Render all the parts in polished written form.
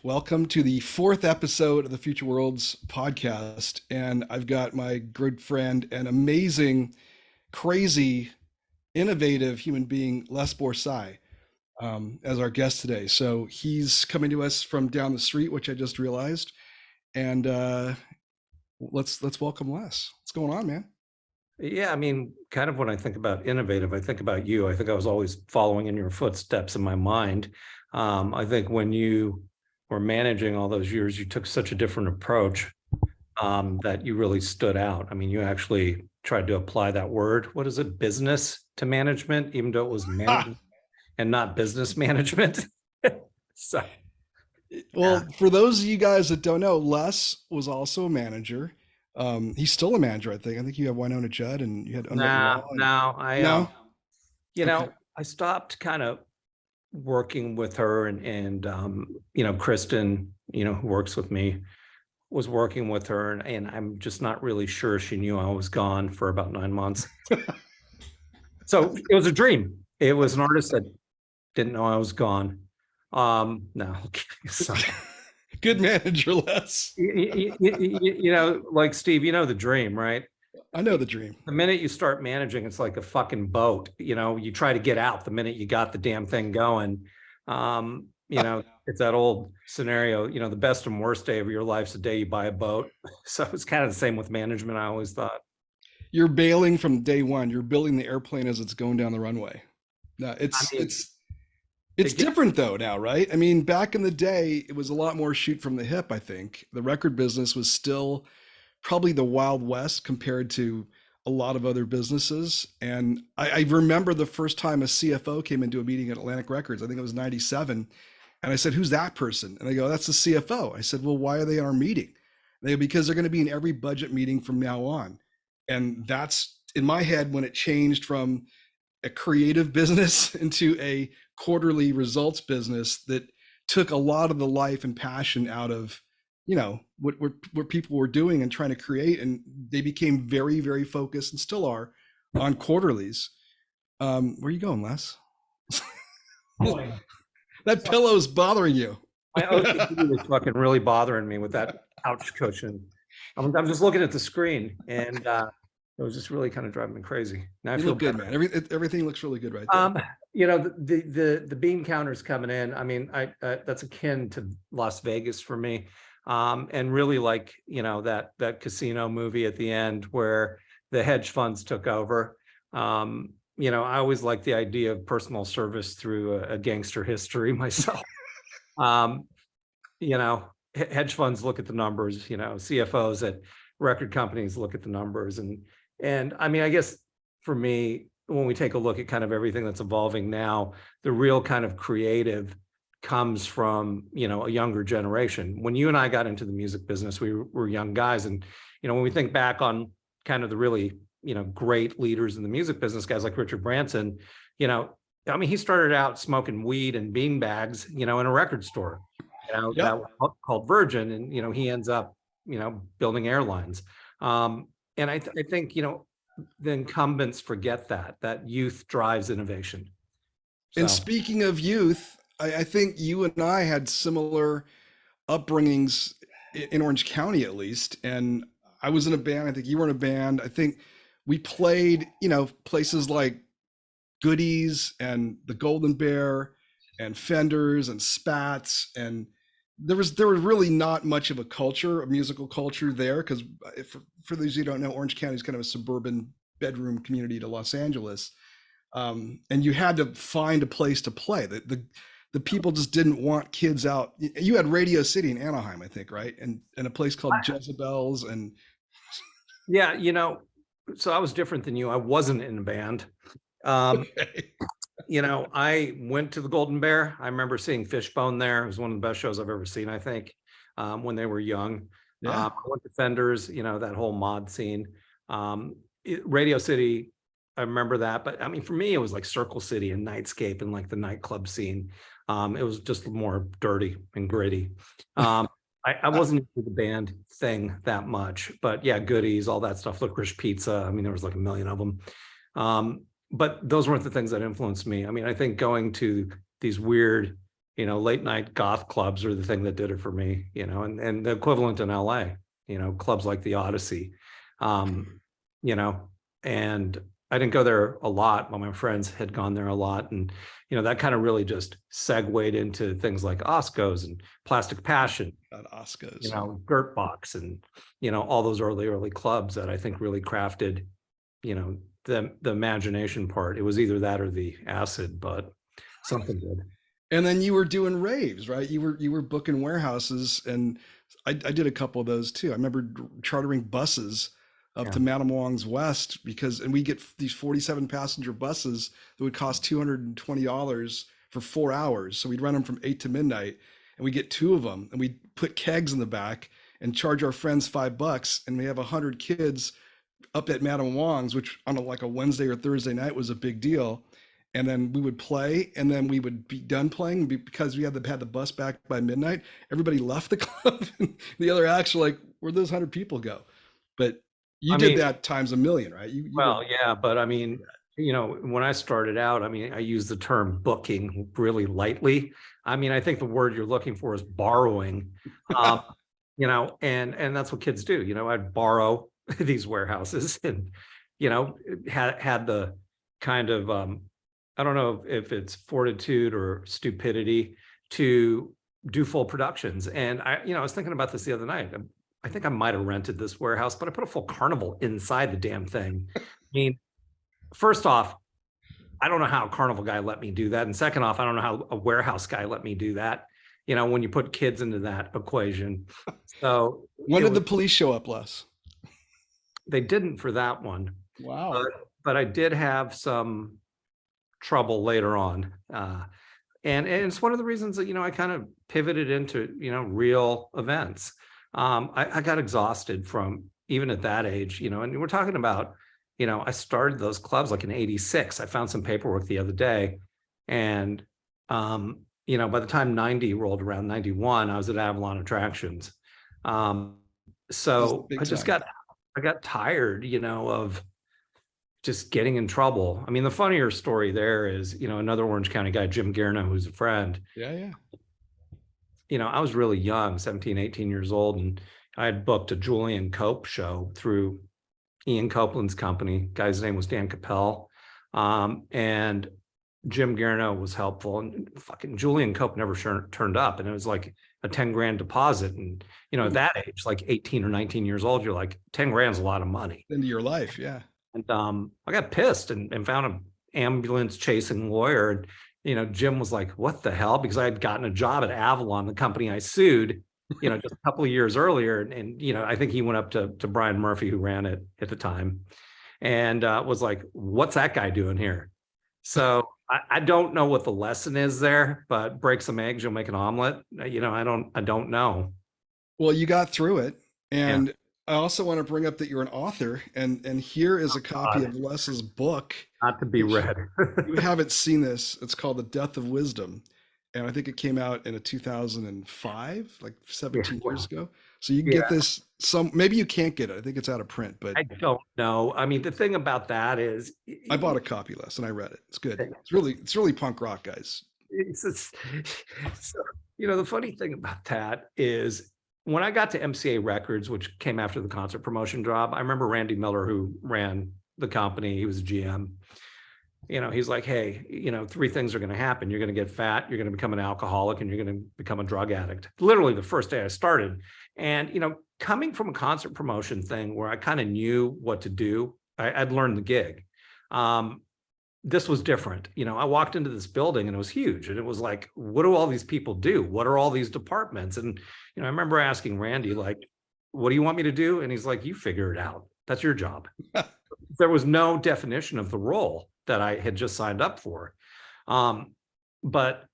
Welcome to the fourth episode of the Futureworlds podcast. And I've got my good friend and amazing, crazy, innovative human being, Les Borsai, as our guest today. So he's coming to us from down the street, which I just realized. And let's welcome Les. What's going on, man? Yeah, I mean, kind of when I think about innovative, I think about you. I think I was always following in your footsteps in my mind. I think when you were managing all those years, you took such a different approach that you really stood out. I mean, you actually tried to apply that word. What is it? Business to management, even though it was Ha! management and not business management. So, Well, for those of you guys that don't know, Les was also a manager. He's still a manager, I think. I think you have Winona Judd and you had Unwritten no, Law. no, No? Okay. I stopped kind of working with her and Kristen, who works with me, was working with her, and I'm just not really sure she knew I was gone for about 9 months. So it was a dream. It was an artist that didn't know I was gone. No, so, Good manager, Les. like Steve, you know the dream, right? I know the dream. The minute you start managing, it's like a fucking boat. You try to get out the minute you got the damn thing going. It's that old scenario, the best and worst day of your life's the day you buy a boat. So it's kind of the same with management, I always thought. You're bailing from day one. You're building the airplane as it's going down the runway. No, I mean, it's different though now, right? I mean, back in the day, it was a lot more shoot from the hip, I think. The record business was still probably the Wild West compared to a lot of other businesses. And I remember the first time a CFO came into a meeting at Atlantic Records, I think it was 97. And I said, "Who's that person?" And they go, "That's the CFO." I said, "Well, why are they in our meeting?" They go, "Because they're going to be in every budget meeting from now on." And that's in my head when it changed from a creative business into a quarterly results business that took a lot of the life and passion out of what people were doing and trying to create, and they became very, very focused and still are on quarterlies. Where are you going, Les? That pillow's bothering you. My OCD was fucking really bothering me with that couch cushion. I'm just looking at the screen, and it was just really kind of driving me crazy. Now I You feel look good, better. man. Everything looks really good right there. The bean counters coming in. I mean, that's akin to Las Vegas for me, and really like that casino movie at the end where the hedge funds took over. I always like the idea of personal service through a gangster history myself. um, Hedge funds look at the numbers. CFOs at record companies look at the numbers, and I mean, I guess for me, when we take a look at kind of everything that's evolving now, the real kind of creative comes from, a younger generation. When you and I got into the music business, we were young guys. And, when we think back on kind of the really, great leaders in the music business, guys like Richard Branson, I mean, he started out smoking weed and bean bags, in a record store, Yep. that was called Virgin. And, he ends up, building airlines. And I think, the incumbents forget that youth drives innovation. And So speaking of youth, I think you and I had similar upbringings in Orange County, at least. And I was in a band. I think you were in a band. I think we played, places like Goodies and the Golden Bear and Fenders and Spats. And there was really not much of a musical culture there, because for those who don't know, Orange County is kind of a suburban bedroom community to Los Angeles. And you had to find a place to play. The people just didn't want kids out. You had Radio City in Anaheim, I think, right? And a place called Jezebel's. And yeah, so I was different than you. I wasn't in a band. okay. I went to the Golden Bear. I remember seeing Fishbone there. It was one of the best shows I've ever seen, I think, when they were young. Yeah. I went to Fenders, that whole mod scene. Radio City, I remember that. But I mean, for me, it was like Circle City and Nightscape and like the nightclub scene. It was just more dirty and gritty. I wasn't into the band thing that much, but yeah, Goodies, all that stuff, Licorice Pizza. I mean, there was like a million of them. But those weren't the things that influenced me. I mean, I think going to these weird late night goth clubs are the thing that did it for me, and the equivalent in LA, clubs like the Odyssey, um, you know, and I didn't go there a lot, but my friends had gone there a lot. And, that kind of really just segued into things like Oscos and Plastic Passion, God, Oscars. Gert Box, and, all those early clubs that I think really crafted, the imagination part. It was either that or the acid, but something did. And then you were doing raves, right? You were booking warehouses, and I did a couple of those too. I remember chartering buses up Yeah. to Matamawang's West and we get these 47 passenger buses that would cost $220 for 4 hours. So we'd run them from 8 to midnight, and we get two of them, and we put kegs in the back and charge our friends $5, and we have 100 kids up at Madam Wong's, which on like a Wednesday or Thursday night was a big deal. And then we would play, and then we would be done playing because we had the bus back by midnight. Everybody left the club, and the other acts were like, "Where'd those 100 people go?" But you I did mean, that times a million, right? You well, yeah, but I mean, when I started out, I mean, I use the term booking really lightly. I mean, I think the word you're looking for is borrowing. Um, and that's what kids do. I'd borrow these warehouses, and, had the kind of I don't know if it's fortitude or stupidity to do full productions. And I was thinking about this the other night. I think I might have rented this warehouse, but I put a full carnival inside the damn thing. I mean, first off, I don't know how a carnival guy let me do that. And second off, I don't know how a warehouse guy let me do that, when you put kids into that equation. So when did the police show up, Les? they didn't for that one. Wow. But I did have some trouble later on. And it's one of the reasons that, I kind of pivoted into, real events. I got exhausted from, even at that age, and we're talking about, I started those clubs like in '86. I found some paperwork the other day, and, by the time 90 rolled around, 91, I was at Avalon Attractions. So I got tired, of just getting in trouble. I mean, the funnier story there is, another Orange County guy, Jim Guerno, who's a friend. Yeah. I was really young, 17, 18 years old, and I had booked a Julian Cope show through Ian Copeland's company. Guy's name was Dan Capel. And Jim Guerno was helpful, and fucking Julian Cope never turned up. And it was like a 10 grand deposit. And, at that age, like 18 or 19 years old, you're like, 10 grand's a lot of money. Into your life, yeah. And I got pissed and found an ambulance chasing lawyer. And, Jim was like, what the hell? Because I had gotten a job at Avalon, the company I sued, just a couple of years earlier. And I think he went up to Brian Murphy, who ran it at the time, and was like, what's that guy doing here? So I don't know what the lesson is there, but break some eggs, you'll make an omelet. I don't know. Well, you got through it. And Yeah. I also want to bring up that you're an author, and here is a copy of Les's book. Not to be read. You haven't seen this. It's called The Death of Wisdom, and I think it came out in a 2005, like 17 years ago. So you can get this. Maybe you can't get it. I think it's out of print, but I don't know. I mean, the thing about that is, I bought a copy, Les, and I read it. It's good. It's really punk rock, guys. so, the funny thing about that is, when I got to MCA Records, which came after the concert promotion job, I remember Randy Miller, who ran the company, he was a GM. He's like, hey, 3 things are going to happen. You're going to get fat, you're going to become an alcoholic, and you're going to become a drug addict. Literally the first day I started. And, coming from a concert promotion thing where I kind of knew what to do, I'd learned the gig. This was different. I walked into this building and it was huge. And it was like, what do all these people do? What are all these departments? And, I remember asking Randy, like, what do you want me to do? And he's like, you figure it out. That's your job. There was no definition of the role that I had just signed up for. But,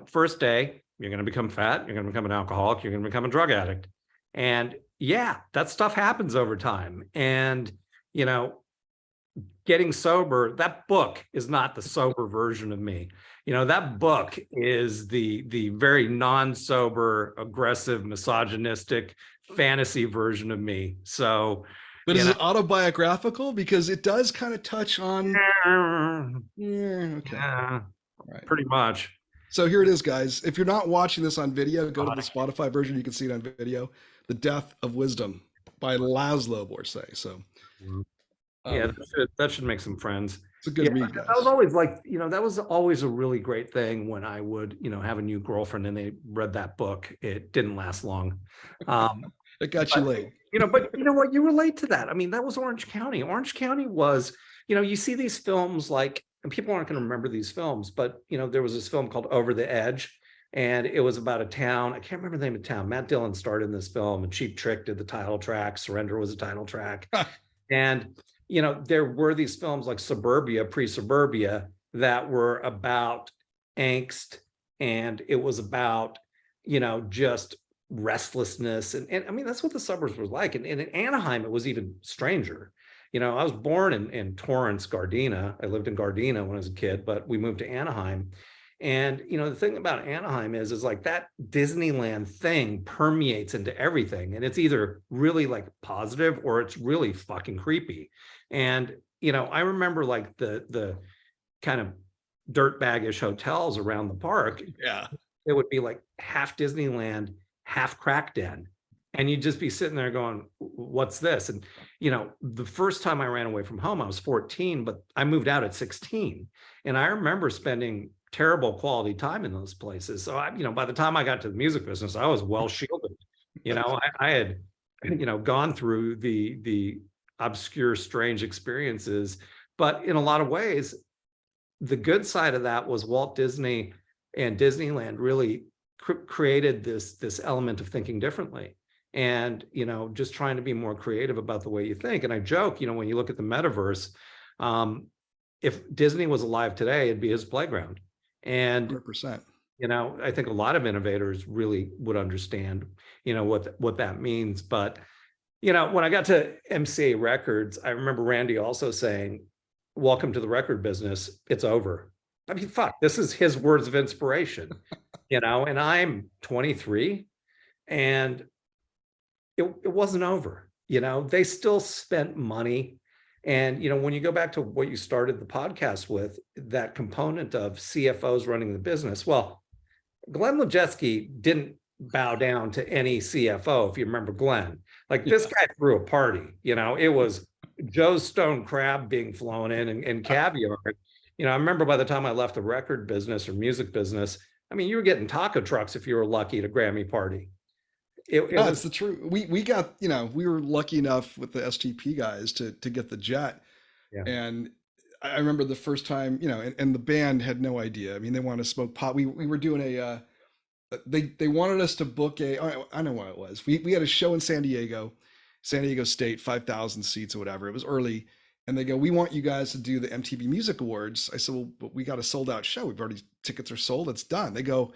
first day, you're going to become fat. You're going to become an alcoholic. You're going to become a drug addict. And yeah, that stuff happens over time. And, getting sober, that book is not the sober version of me. That book is the very non-sober, aggressive, misogynistic fantasy version of me. So, but is it autobiographical? Because it does kind of touch on. Okay. Right. Pretty much. So here it is, guys. If you're not watching this on video, go to the Spotify version. You can see it on video. The Death of Wisdom by Laszlo Borsai. So Yeah, um, that should make some friends. it's a Yeah, good read, I was guys. always like, that was always a really great thing when I would, have a new girlfriend and they read that book. It didn't last long. It got you But laid. but you know what, you relate to that. I mean, that was Orange County. Orange County was, you see these films like, and people aren't going to remember these films, but there was this film called Over the Edge, and it was about a town. I can't remember the name of the town. Matt Dillon starred in this film, and Cheap Trick did the title track. Surrender was the title track. And there were these films like Suburbia, pre-Suburbia, that were about angst, and it was about, just restlessness. And I mean, that's what the suburbs was like. And in Anaheim, it was even stranger. I was born in Torrance, Gardena. I lived in Gardena when I was a kid, but we moved to Anaheim. And the thing about Anaheim is like that Disneyland thing permeates into everything. And it's either really like positive or it's really fucking creepy. And I remember like the kind of dirtbaggish hotels around the park. Yeah. It would be like half Disneyland, half crack den. And you'd just be sitting there going, what's this? And, the first time I ran away from home, I was 14, but I moved out at 16. And I remember spending terrible quality time in those places. So by the time I got to the music business, I was well shielded. I had, gone through the obscure, strange experiences. But in a lot of ways, the good side of that was Walt Disney and Disneyland really created this element of thinking differently, and just trying to be more creative about the way you think. And I joke, when you look at the metaverse, if Disney was alive today, it'd be his playground. And 100%. I think a lot of innovators really would understand what that means. But when I got to MCA Records, I remember Randy also saying, welcome to the record business, it's over. I mean, fuck, this is his words of inspiration. And I'm 23, and it wasn't over. They still spent money. And when you go back to what you started the podcast with, that component of CFOs running the business, well, Glenn Lejeski didn't bow down to any CFO. If you remember Glenn, like this guy threw a party. It was Joe's stone crab being flown in, and caviar. I remember by the time I left the record business or music business, I mean, you were getting taco trucks if you were lucky at a Grammy party. It No, was, it's the truth. We got, we were lucky enough with the STP guys to get the jet. yeah, And I remember the first time, and the band had no idea. I mean, they wanted to smoke pot. We were doing they wanted us to book I know what it was. We had a show in San Diego State, 5,000 seats or whatever. It was early. And they go, we want you guys to do the MTV Music Awards. I said, well, but we got a sold out show. We've already, tickets are sold. It's done. They go,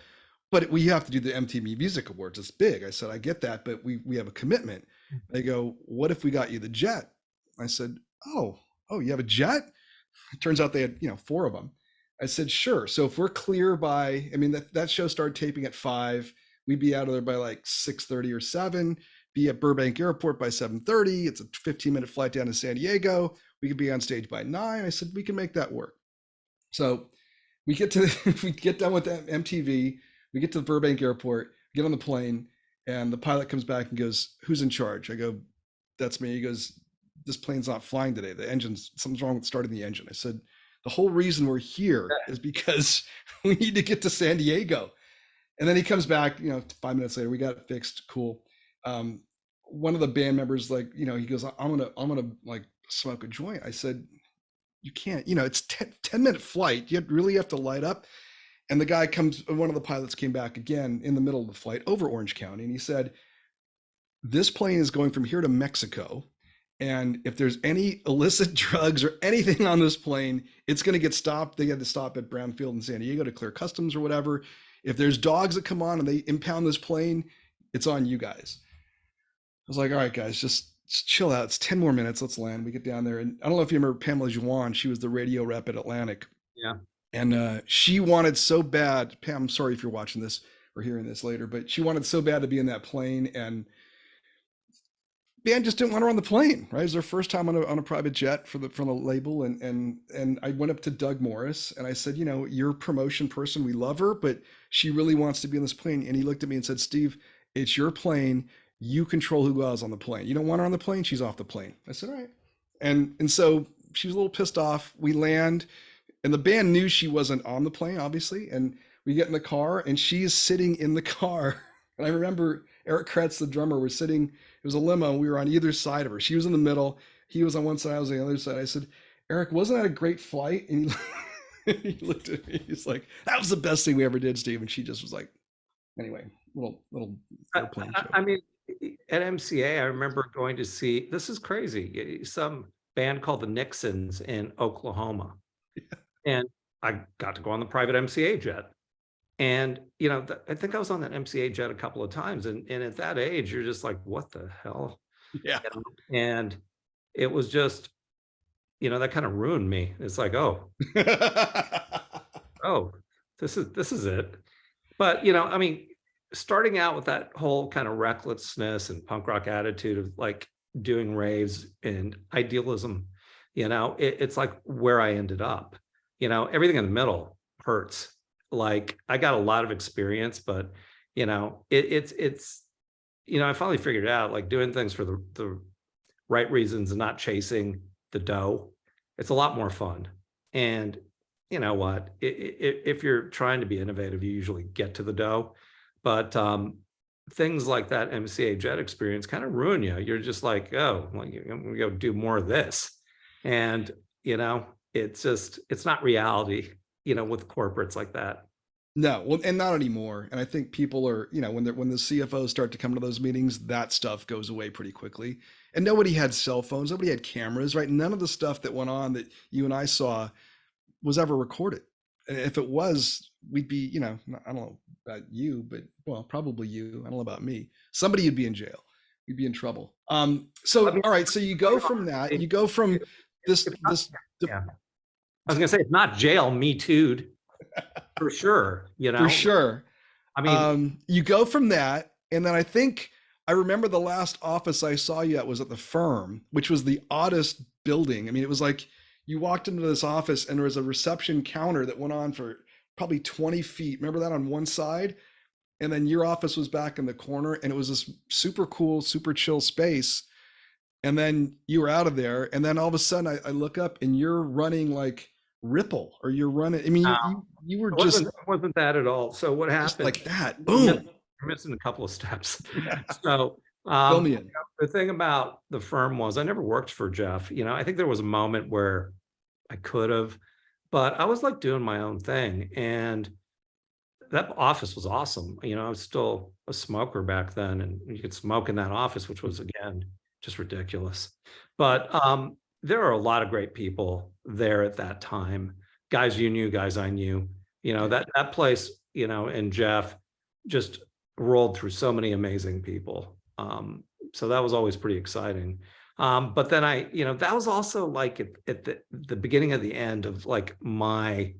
but we have to do the MTV Music Awards. It's big. I said, I get that, but we have a commitment. They go, what if we got you the jet? I said, oh, you have a jet? It turns out they had, four of them. I said, sure. So if we're clear by, I mean, that show started taping at 5. We'd be out of there by like 6:30 or 7. Be at Burbank Airport by 7:30. It's a 15-minute flight down to San Diego. We could be on stage by 9. I said, we can make that work. So we get to we get done with MTV. We get to the Burbank Airport, get on the plane, and the pilot comes back and goes, who's in charge? I go, that's me. He goes, this plane's not flying today. The engine's, something's wrong with starting the engine. I said, the whole reason we're here is because we need to get to San Diego. And then he comes back, 5 minutes later, we got it fixed. Cool. One of the band members, like, he goes, I'm gonna like smoke a joint. I said, you can't, it's 10-minute flight. You really have to light up. And the guy comes, one of the pilots came back again in the middle of the flight over Orange County. And he said, this plane is going from here to Mexico. And if there's any illicit drugs or anything on this plane, it's going to get stopped. They had to stop at Brownfield in San Diego to clear customs or whatever. If there's dogs that come on and they impound this plane, it's on you guys. I was like, all right, guys, just chill out. It's 10 more minutes. Let's land. We get down there. And I don't know if you remember Pamela Juan. She was the radio rep at Atlantic. yeah. And she wanted so bad, Pam, I'm sorry if you're watching this or hearing this later, but she wanted so bad to be in that plane. And band just didn't want her on the plane, right? It was their first time on a private jet for the label, and I went up to Doug Morris and I said, you know, you're a promotion person, we love her, but she really wants to be on this plane. And he looked at me and said, Steve, it's your plane. You control who goes on the plane. You don't want her on the plane, she's off the plane. I said, all right. And so she was a little pissed off. We land, and the band knew she wasn't on the plane, obviously. And we get in the car, and she's sitting in the car. And I remember Eric Kretz, the drummer, was sitting. It was a limo. And we were on either side of her. She was in the middle. He was on one side. I was on the other side. I said, Eric, wasn't that a great flight? And he looked at me. He's like, that was the best thing we ever did, Steve. And she just was like, anyway, little airplane joke. I mean, at MCA, I remember going to see, this is crazy, some band called the Nixons in Oklahoma. And I got to go on the private MCA jet. And, you know, I think I was on that MCA jet a couple of times. And at that age, you're just like, what the hell? Yeah. You know? And it was just, you know, that kind of ruined me. It's like, oh, oh, this is it. But, you know, I mean, starting out with that whole kind of recklessness and punk rock attitude of like doing raves and idealism, you know, it's like where I ended up. You know, everything in the middle hurts. Like I got a lot of experience, but you know, it's you know, I finally figured it out, like doing things for the right reasons and not chasing the dough. It's a lot more fun. And you know what? If you're trying to be innovative, you usually get to the dough. But things like that MCA jet experience kind of ruin you. You're just like, oh, well, I'm gonna go do more of this. And you know, it's not reality, you know, with corporates like that. No, well, and not anymore. And I think people are, you know, when the CFOs start to come to those meetings, that stuff goes away pretty quickly. And nobody had cell phones, nobody had cameras, right? None of the stuff that went on that you and I saw was ever recorded. And if it was, we'd be, you know, I don't know about you, but well, probably you. I don't know about me. Somebody would be in jail. We'd be in trouble. So I mean, all right, so you go from that, you go from this it's not, this yeah. I was gonna say it's not jail, me too, for sure. You for know, sure. I mean, You go from that, and then I think I remember the last office I saw you at was at the firm, which was the oddest building. I mean, it was like you walked into this office and there was a reception counter that went on for probably 20 feet. Remember that on one side? And then your office was back in the corner, and it was this super cool, super chill space. And then you were out of there, and then all of a sudden I look up and you're running like Ripple, or you're running. I mean, you were it just wasn't that at all. So what just happened? like that. You're Boom. missing a couple of steps. So Fill me in. the thing about the firm was I never worked for Jeff. You know, I think there was a moment where I could have, but I was like doing my own thing. And that office was awesome. You know, I was still a smoker back then, and you could smoke in that office, which was again just ridiculous. But there are a lot of great people there at that time. Guys you knew, guys I knew. You know, that place, you know, and Jeff just rolled through so many amazing people. So that was always pretty exciting. But then you know, that was also like at the beginning of the end of like my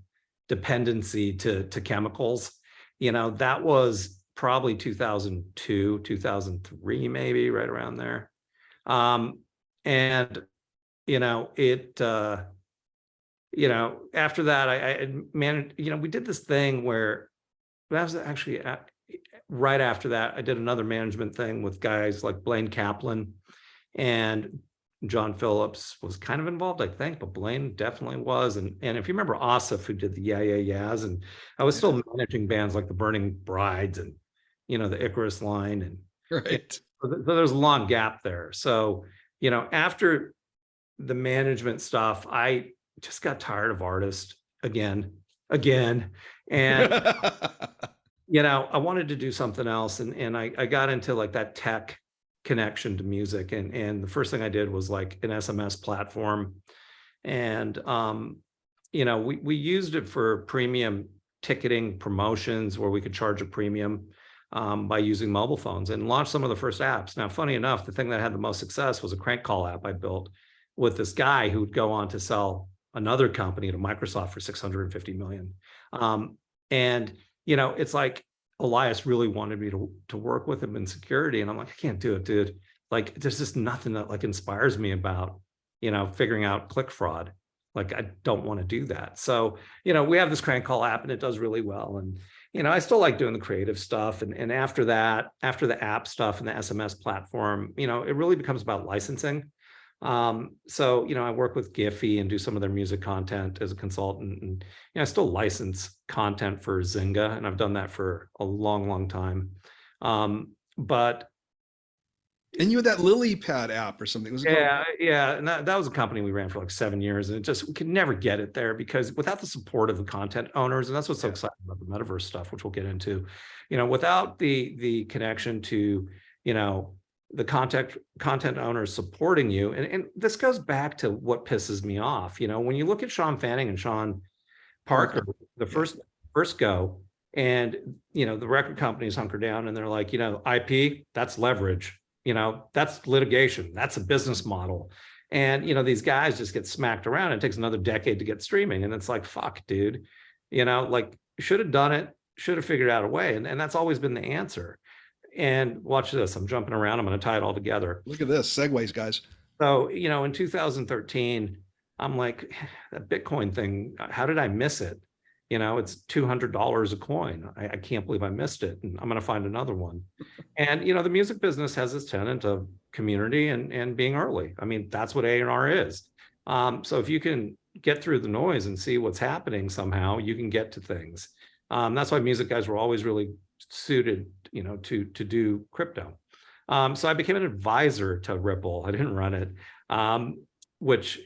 dependency to chemicals. You know, that was probably 2002, 2003, maybe right around there. And, you know, you know, after that, I managed, you know, we did this thing where that was actually right after that, I did another management thing with guys like Blaine Kaplan, and John Phillips was kind of involved, I think, but Blaine definitely was. And if you remember Asif, who did the Yeah Yeah Yeahs, and I was still managing bands like the Burning Brides and, you know, the Icarus line. And Right. so there's a long gap there. So, you know, after the management stuff, I just got tired of artists again. And, you know, I wanted to do something else. And I got into like that tech connection to music. And the first thing I did was like an SMS platform. And, you know, we used it for premium ticketing promotions where we could charge a premium by using mobile phones, and launched some of the first apps. Now, funny enough, the thing that had the most success was a crank call app I built with this guy who would go on to sell another company to Microsoft for 650 million. And, you know, it's like Elias really wanted me to work with him in security. And I'm like, I can't do it, dude. Like there's just nothing that like inspires me about, figuring out click fraud. Like I don't want to do that. So, we have this crank call app and it does really well. And, I still like doing the creative stuff. And after that, after the app stuff and the SMS platform, it really becomes about licensing. So, I work with Giphy and do some of their music content as a consultant. And, I still license content for Zynga, and I've done that for a long, long time. But And you had that lily pad app or something. Was it called? yeah. And that was a company we ran for like 7 years. And we could never get it there because without the support of the content owners, and that's what's so exciting about the metaverse stuff, which we'll get into, without the connection to, the content owners supporting you. And this goes back to what pisses me off. When you look at Sean Fanning and Sean Parker, the first go, and the record companies hunker down and they're like, IP, that's leverage. That's litigation, that's a business model. And these guys just get smacked around. It takes another decade to get streaming. And it's like, fuck, dude, like should have done it, should have figured out a way. And that's always been the answer. And watch this, I'm jumping around, I'm going to tie it all together. Look at this, segues, guys. So, in 2013, I'm like, that Bitcoin thing, how did I miss it? It's $200 a coin. I can't believe I missed it. And I'm going to find another one. And, the music business has this tenet of community and being early. I mean, that's what A&R is. So if you can get through the noise and see what's happening somehow, you can get to things. That's why music guys were always really suited, to do crypto. So I became an advisor to Ripple. I didn't run it, which,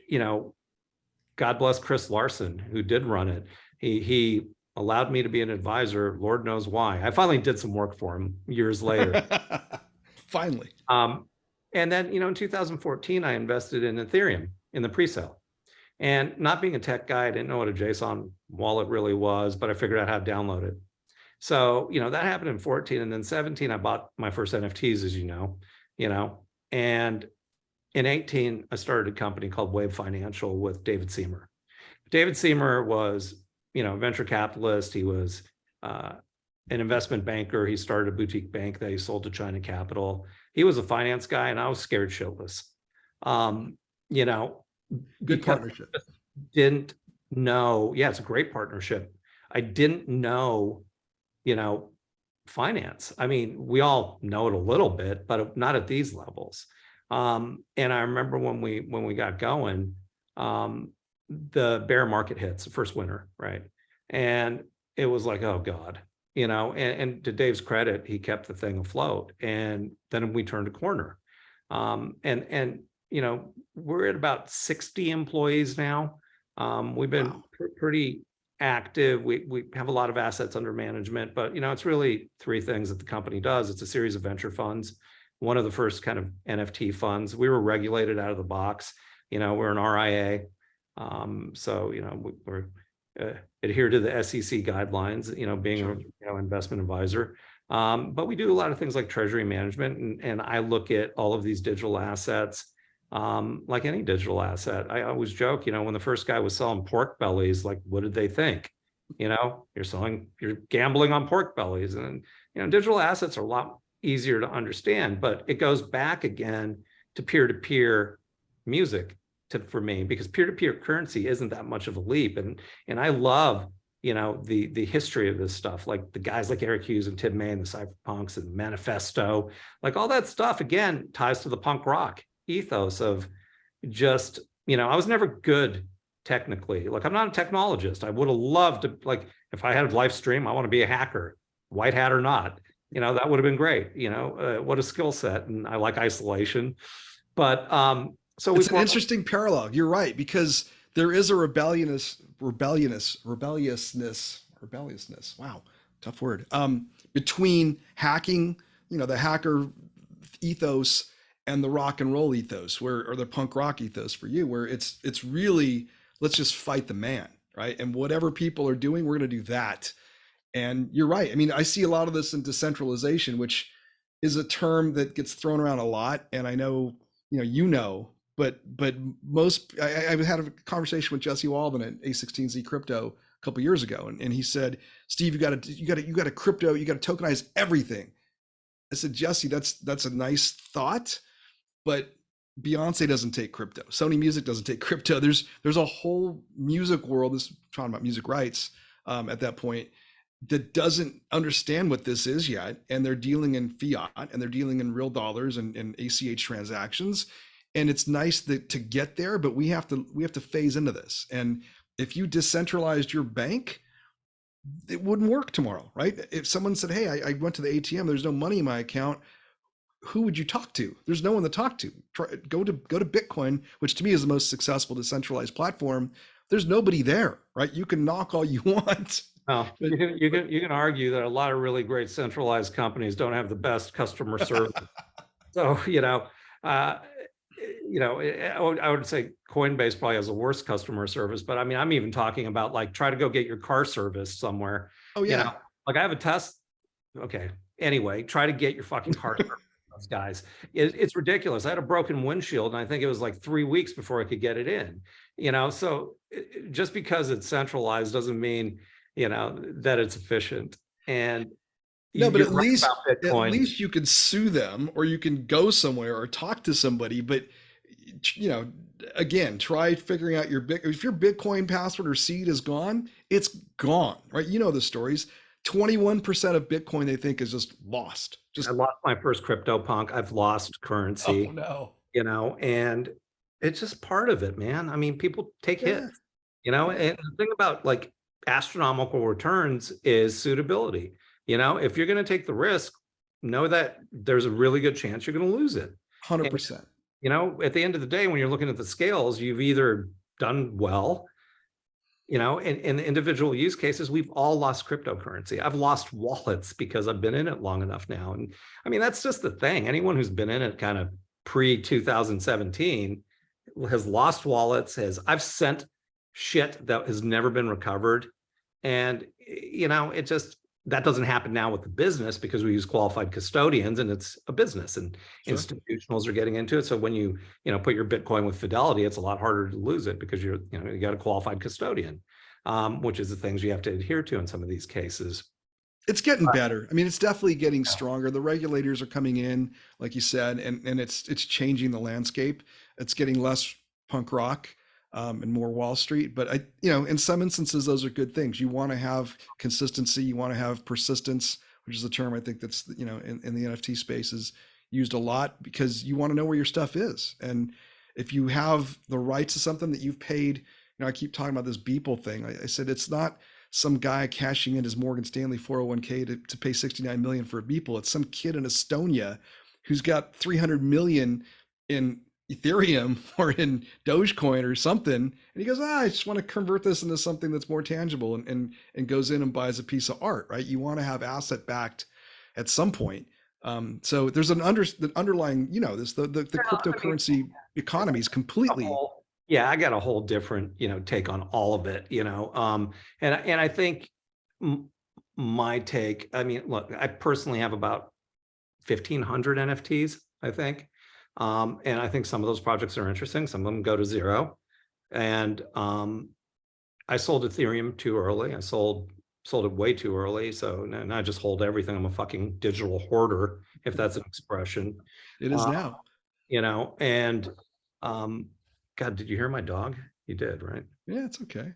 God bless Chris Larson, who did run it. He allowed me to be an advisor. Lord knows why. I finally did some work for him years later. Finally. And then, in 2014, I invested in Ethereum in the pre-sale. And not being a tech guy, I didn't know what a JSON wallet really was, but I figured out how to download it. So, that happened in 14. And then 17, I bought my first NFTs, as you know, and in 18, I started a company called Wave Financial with David Seymour. David Seymour was, venture capitalist. He was an investment banker. He started a boutique bank that he sold to China Capital. He was a finance guy, and I was scared shitless. Good partnership. Didn't know. Yeah, it's a great partnership. I didn't know, finance. I mean, we all know it a little bit, but not at these levels. And I remember when we got going, the bear market hits the first winter, right? And it was like, oh God, and to Dave's credit, he kept the thing afloat. And then we turned a corner. And we're at about 60 employees now. We've been pretty active. We have a lot of assets under management, but it's really three things that the company does. It's a series of venture funds. One of the first kind of NFT funds. We were regulated out of the box. We're an RIA. So, we're adhere to the SEC guidelines, being an investment advisor. But we do a lot of things like treasury management. And I look at all of these digital assets like any digital asset. I always joke, when the first guy was selling pork bellies, like, what did they think? You're gambling on pork bellies. And, digital assets are a lot easier to understand, but it goes back again to peer-to-peer music for me, because peer-to-peer currency isn't that much of a leap. And I love, the history of this stuff, like the guys like Eric Hughes and Tim May and the Cypherpunks and Manifesto, like all that stuff, again, ties to the punk rock ethos of just, I was never good technically. Like, I'm not a technologist. I would have loved to, like, if I had a live stream, I want to be a hacker, white hat or not, that would have been great. What a skill set. And I like isolation. But so it's an interesting parallel. You're right, because there is a rebelliousness. Wow, tough word. Between hacking, the hacker ethos, and the rock and roll ethos, or the punk rock ethos for you, where it's really, let's just fight the man, right? And whatever people are doing, we're going to do that. And you're right. I mean, I see a lot of this in decentralization, which is a term that gets thrown around a lot. And I know, but most, I had a conversation with Jesse Walden at A16Z Crypto a couple of years ago, and he said, Steve, you got to crypto, you got to tokenize everything. I said, Jesse, that's a nice thought, but Beyonce doesn't take crypto. Sony Music doesn't take crypto. There's a whole music world. This talking about music rights at that point that doesn't understand what this is yet, and they're dealing in fiat and they're dealing in real dollars and ACH transactions. And it's nice that to get there, but we have to phase into this. And if you decentralized your bank, it wouldn't work tomorrow, right? If someone said, "Hey, I went to the ATM, there's no money in my account," who would you talk to? There's no one to talk to. Go to Bitcoin, which to me is the most successful decentralized platform. There's nobody there, right? You can knock all you want. Oh, you can argue that a lot of really great centralized companies don't have the best customer service. So, uh, I would say Coinbase probably has the worst customer service, but I mean, I'm even talking about like try to go get your car serviced somewhere. Oh yeah. Like I have a test. Okay. Anyway, try to get your fucking car serviced. Those guys, it's ridiculous. I had a broken windshield, and I think it was like 3 weeks before I could get it in. So just because it's centralized doesn't mean that it's efficient. And no, but you're at right least about Bitcoin. you can sue them, or you can go somewhere or talk to somebody. But again, try figuring out if your Bitcoin password or seed is gone, it's gone, right? You know the stories. 21% of Bitcoin they think is just lost. I lost my first CryptoPunk. I've lost currency. Oh no. And it's just part of it, man. I mean, people take Yeah. hits, and the thing about like astronomical returns is suitability. If you're going to take the risk, know that there's a really good chance you're going to lose it. 100%. At the end of the day, when you're looking at the scales, you've either done well, in the individual use cases, we've all lost cryptocurrency. I've lost wallets because I've been in it long enough now. And I mean, that's just the thing. Anyone who's been in it kind of pre 2017 has lost wallets. I've sent shit that has never been recovered. And, that doesn't happen now with the business because we use qualified custodians and it's a business, and Sure. institutionals are getting into it. So when you put your Bitcoin with Fidelity, it's a lot harder to lose it because you got a qualified custodian, which is the things you have to adhere to in some of these cases. It's getting better. I mean, it's definitely getting stronger. The regulators are coming in, like you said, and it's changing the landscape. It's getting less punk rock and more Wall Street. But in some instances, those are good things. You want to have consistency. You want to have persistence, which is a term I think that's in the NFT space is used a lot because you want to know where your stuff is. And if you have the rights to something that you've paid, I keep talking about this Beeple thing. I said it's not some guy cashing in his Morgan Stanley 401k to pay 69 million for a Beeple. It's some kid in Estonia who's got 300 million in Ethereum or in Dogecoin or something. And he goes, I just want to convert this into something that's more tangible, and goes in and buys a piece of art, right? You want to have asset backed at some point. So there's the underlying, the cryptocurrency economy is completely. Yeah, I got a whole different, take on all of it, and I think my take, I mean, look, I personally have about 1,500 NFTs, I think. And I think some of those projects are interesting. Some of them go to zero. And I sold Ethereum too early. I sold it way too early. So now I just hold everything. I'm a fucking digital hoarder, if that's an expression. It is now. And God, did you hear my dog? You did, right? Yeah, it's okay.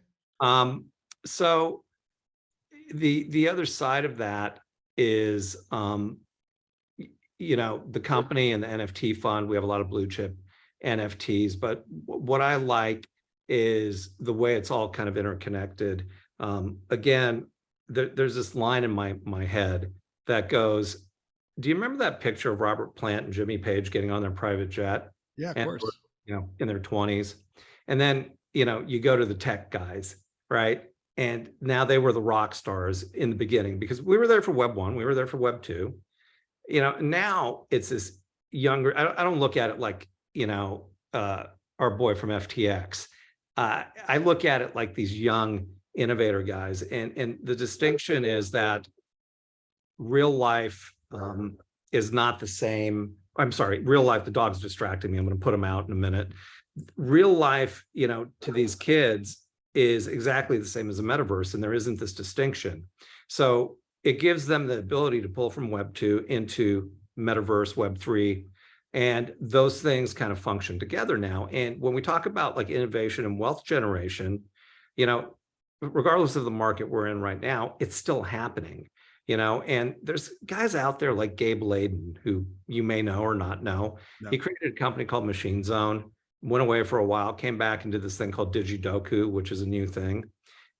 So the other side of that is the company and the NFT fund, we have a lot of blue chip NFTs, but what I like is the way it's all kind of interconnected. Again, there's this line in my head that goes, do you remember that picture of Robert Plant and Jimmy Page getting on their private jet? Yeah, of course. In their 20s. And then, you go to the tech guys, right? And now they were the rock stars in the beginning because we were there for Web 1, we were there for Web 2. Now it's this younger, I don't look at it like, our boy from FTX. I look at it like these young innovator guys. And the distinction is that real life is not the same. I'm sorry, real life, the dog's distracting me. I'm going to put him out in a minute. Real life, to these kids is exactly the same as a metaverse, and there isn't this distinction. So it gives them the ability to pull from Web 2 into Metaverse, Web 3, And those things kind of function together now. And when we talk about like innovation and wealth generation, you know, regardless of the market we're in right now, it's still happening, you know, and there's guys out there like Gabe Layden, who you may know or not know. No. He created a company called Machine Zone, went away for a while, came back and did this thing called DigiDoku, which is a new thing.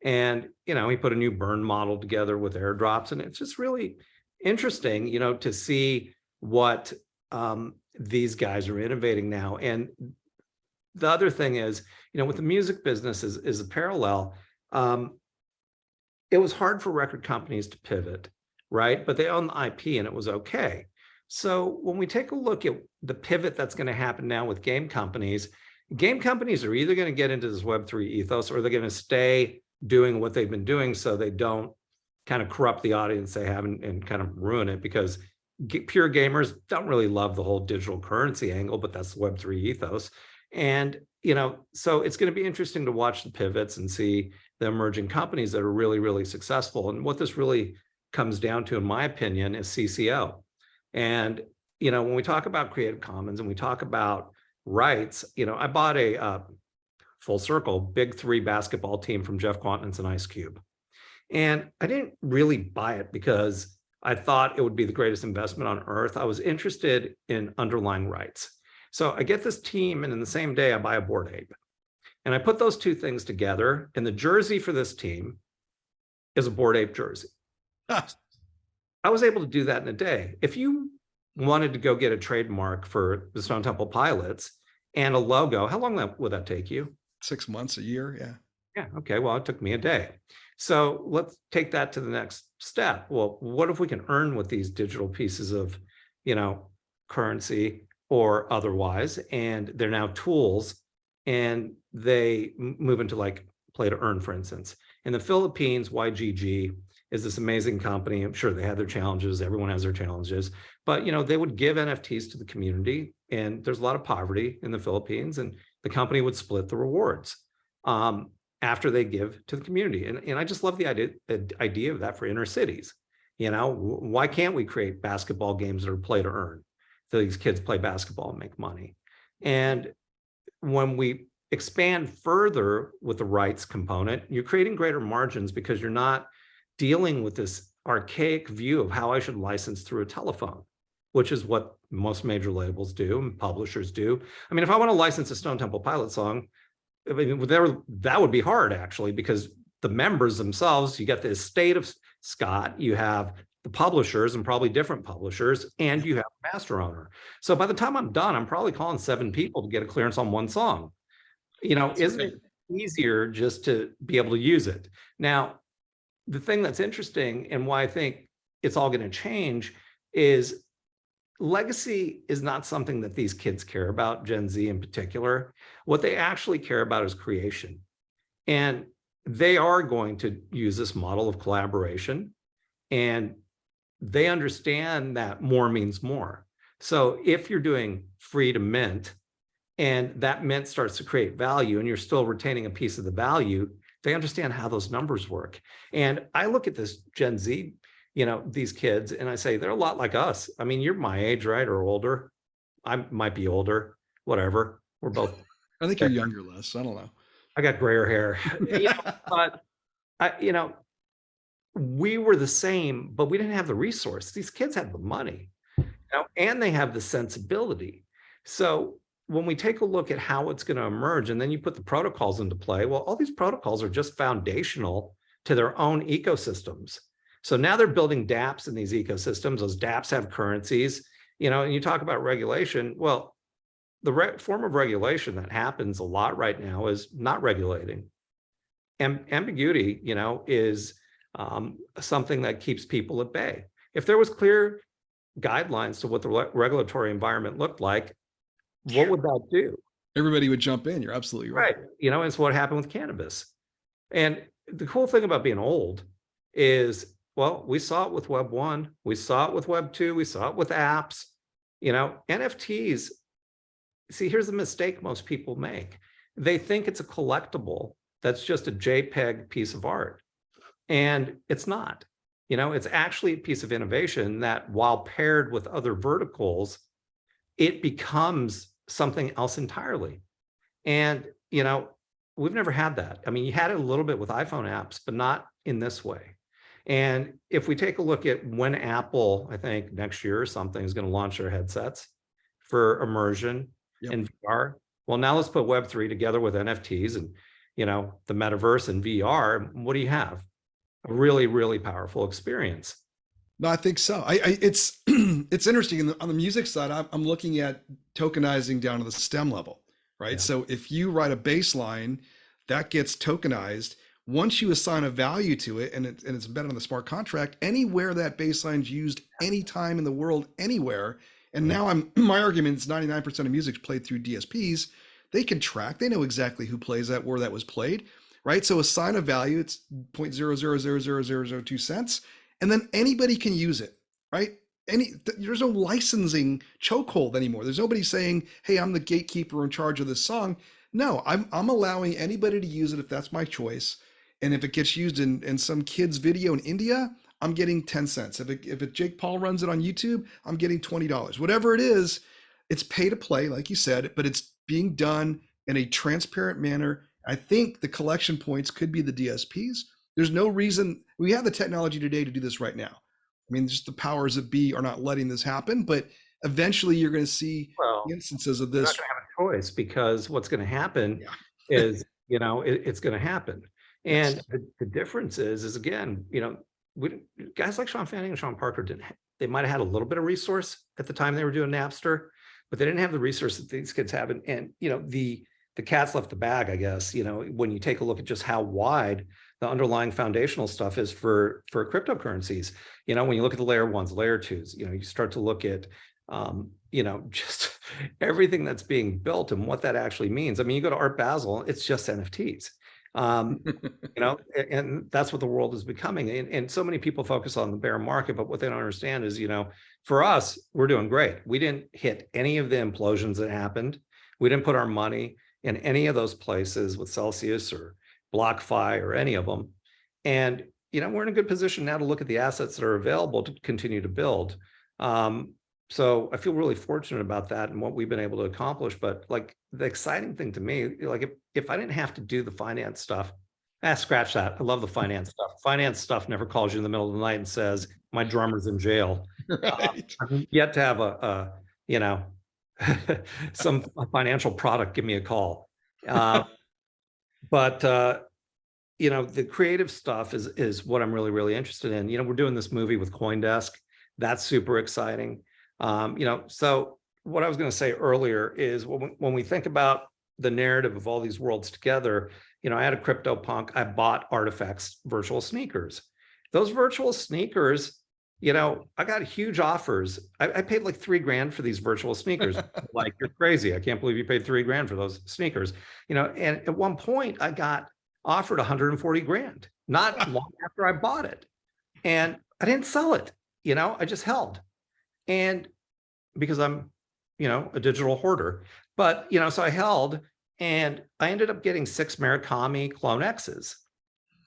And, you know, he put a new burn model together with airdrops. And it's just really interesting, you know, to see what these guys are innovating now. And the other thing is, you know, with the music business is a parallel. It was hard for record companies to pivot, right? But they own the IP and it was okay. So when we take a look at the pivot that's going to happen now with game companies are either going to get into this Web3 ethos or they're going to stay doing what they've been doing so they don't kind of corrupt the audience they have and kind of ruin it, because pure gamers don't really love the whole digital currency angle, but that's the Web3 ethos. And, you know, so it's going to be interesting to watch the pivots and see the emerging companies that are really, really successful. And what this really comes down to, in my opinion, is CCO. And, you know, when we talk about Creative Commons and we talk about rights, you know, I bought a full circle Big Three basketball team from Jeff Quantnitz and Ice Cube. And I didn't really buy it because I thought it would be the greatest investment on earth. I was interested in underlying rights. So I get this team, and in the same day, I buy a Bored Ape. And I put those two things together, and the jersey for this team is a Bored Ape jersey. I was able to do that in a day. If you wanted to go get a trademark for the Stone Temple Pilots and a logo, how long would that take you? 6 months, a year, yeah. Yeah, okay, well, it took me a day. So let's take that to the next step. Well, what if we can earn with these digital pieces of, you know, currency or otherwise, and they're now tools, and they move into like play to earn, for instance. In the Philippines, YGG is this amazing company. I'm sure they have their challenges. Everyone has their challenges, but you know, they would give NFTs to the community, and there's a lot of poverty in the Philippines, and the company would split the rewards after they give to the community. And I just love the idea of that for inner cities. You know, why can't we create basketball games that are play to earn? So these kids play basketball and make money. And when we expand further with the rights component, you're creating greater margins because you're not dealing with this archaic view of how I should license through a telephone, which is what most major labels do and publishers do. I mean, if I want to license a Stone Temple Pilot song, I mean, that would be hard, actually, because the members themselves, you got the estate of Scott, you have the publishers and probably different publishers, and you have a master owner. So by the time I'm done, I'm probably calling 7 people to get a clearance on one song. You know, isn't it easier just to be able to use it? Now, the thing that's interesting and why I think it's all going to change is legacy is not something that these kids care about, Gen Z in particular. What they actually care about is creation. And they are going to use this model of collaboration, and they understand that more means more. So if you're doing free to mint and that mint starts to create value and you're still retaining a piece of the value, they understand how those numbers work. And I look at this Gen Z, you know, these kids, and I say, they're a lot like us. I mean, you're my age, right? Or older. I might be older, whatever. We're both. I think you're younger, Les. I don't know. I got grayer hair, you know, but you know, we were the same, but we didn't have the resource. These kids have the money, you know, and they have the sensibility. So when we take a look at how it's going to emerge, and then you put the protocols into play, well, all these protocols are just foundational to their own ecosystems. So now they're building dApps in these ecosystems. Those dApps have currencies, you know, and you talk about regulation. Well, the form of regulation that happens a lot right now is not regulating. Ambiguity, you know, is something that keeps people at bay. If there was clear guidelines to what the regulatory environment looked like, what would that do? Everybody would jump in. You're absolutely right. Right. You know, it's what happened with cannabis. And the cool thing about being old is, well, we saw it with Web 1, we saw it with Web 2, we saw it with apps, you know, NFTs. See, here's the mistake most people make. They think it's a collectible that's just a JPEG piece of art. And it's not. You know, it's actually a piece of innovation that, while paired with other verticals, it becomes something else entirely. And, you know, we've never had that. I mean, you had it a little bit with iPhone apps, but not in this way. And if we take a look at when Apple, I think next year or something, is going to launch their headsets for immersion Yep. and VR. Well, now let's put Web3 together with NFTs and, you know, the metaverse and VR. What do you have? A really, really powerful experience. No, I think so. It's it's interesting. On the music side, I'm looking at tokenizing down to the stem level, right? Yeah. So if you write a bass line, that gets tokenized. Once you assign a value to it, and it's embedded in the smart contract, anywhere that bass line's used, anytime in the world, anywhere. And Yeah. now my argument is 99% of music's played through DSPs. They can track. They know exactly who plays that, where that was played, right? So assign a value. It's 0.000002 cents, and then anybody can use it, right? There's no licensing chokehold anymore. There's nobody saying, "Hey, I'm the gatekeeper in charge of this song." No, I'm allowing anybody to use it if that's my choice. And if it gets used in some kid's video in India, I'm getting 10 cents. If Jake Paul runs it on YouTube, I'm getting $20. Whatever it is, it's pay to play, like you said, but it's being done in a transparent manner. I think the collection points could be the DSPs. There's no reason we have the technology today to do this right now. I mean, just the powers that be are not letting this happen, but eventually you're going to see Well, instances of you're not this. going to have a choice because what's going to happen Yeah. is, you know, it's going to happen. Yes. And the difference is again, you know, we, guys like Sean Fanning and Sean Parker didn't. They might have had a little bit of resource at the time they were doing Napster, but they didn't have the resources that these kids have. And you know, the cat's left the bag, I guess. You know, when you take a look at just how wide the underlying foundational stuff is for cryptocurrencies. You know, when you look at the layer ones, layer twos, you know, you start to look at you know, just everything that's being built and what that actually means. I mean, you go to Art Basel, it's just NFTs. You know, and that's what the world is becoming. And so many people focus on the bear market, but what they don't understand is, you know, for us, we're doing great. We didn't hit any of the implosions that happened. We didn't put our money in any of those places with Celsius or BlockFi or any of them. And, you know, we're in a good position now to look at the assets that are available to continue to build. So I feel really fortunate about that and what we've been able to accomplish. But like the exciting thing to me, like if I didn't have to do the finance stuff, scratch that. I love the finance stuff. Finance stuff never calls you in the middle of the night and says, my drummer's in jail. Right. I've yet to have you know, some financial product give me a call. But you know, the creative stuff is what I'm really, really interested in. You know, we're doing this movie with CoinDesk. That's super exciting. You know, so what I was going to say earlier is when we think about the narrative of all these worlds together, you know, I had a CryptoPunk, I bought Artifacts virtual sneakers. Those virtual sneakers, you know, I got huge offers. I paid like $3,000 for these virtual sneakers. Like, you're crazy. I can't believe you paid $3,000 for those sneakers. You know, and at one point I got offered 140 grand, not long after I bought it. And I didn't sell it, you know, I just held. And because I'm, you know, a digital hoarder, but, you know, so I held and I ended up getting 6 Murakami Clone X's.